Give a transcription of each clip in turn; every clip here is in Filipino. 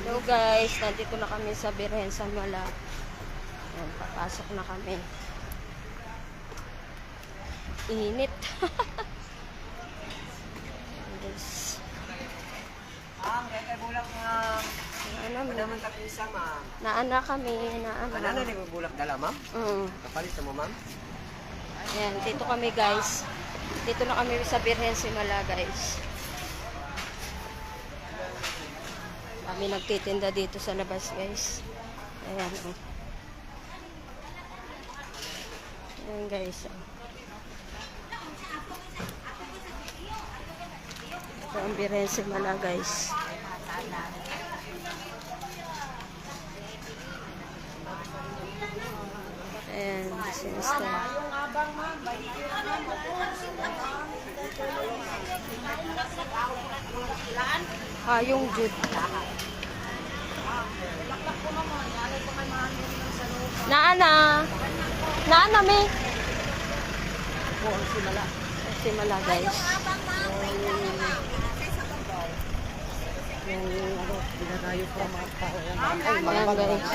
Hello guys, nandito na kami sa Birhen San Mala. Ayan, papasok na kami. Init. Yes. Kaya bulak ma'am. Naman kapisa ma'am. Naana kami, naana. Ano na bulak dala ma'am? Kapalit mo ma'am? Ayan, dito kami guys. Dito na kami sa Birhen San Mala guys. Kami nagtitinda dito sa labas guys. Ayan o. Ayan guys. Ito ang Birhen San Mala guys. Ayan, sinista. Yung jud. Naana me. Simala guys. Pinatayo po mga tao. Ayan guys.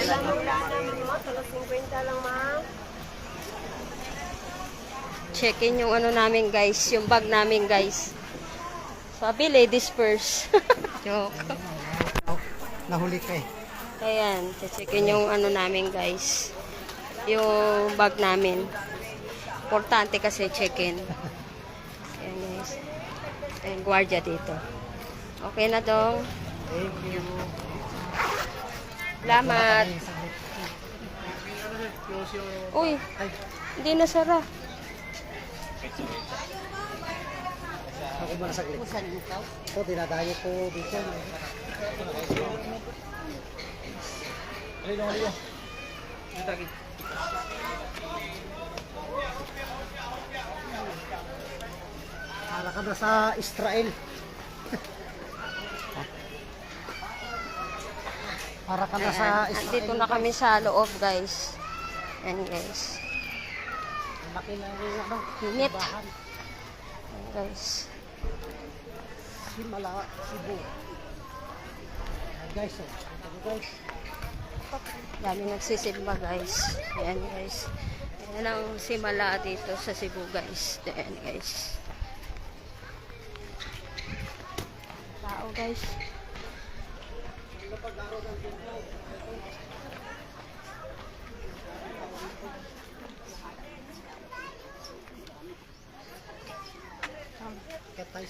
Check-in yung ano namin guys, yung bag namin guys. Sabi ladies first. Joke. Nahuli ka eh. Ayan, check-in yung ano namin guys. Yung bag namin. Importante kasi check-in. Ayan guys. Ayan, gwardiya dito. Okay na dong. Thank you. Salamat. Uy, hindi na sara. Ako ba nasaglit? Ito, dinadayo ko dito. Alin, alin. Dito lagi. Para ka na sa Israel. Para ka na sa Israel. Dito na kami sa loob guys. Ayan guys. Laki na rin ano. Init. Bahan. Ayan guys. Simala, Cebu. Guys, oh. Ito guys. Dami nagsisimba guys. Ayan guys. Ayan ang simala dito sa Cebu guys. Ayan guys. Tao guys. Kat tayo.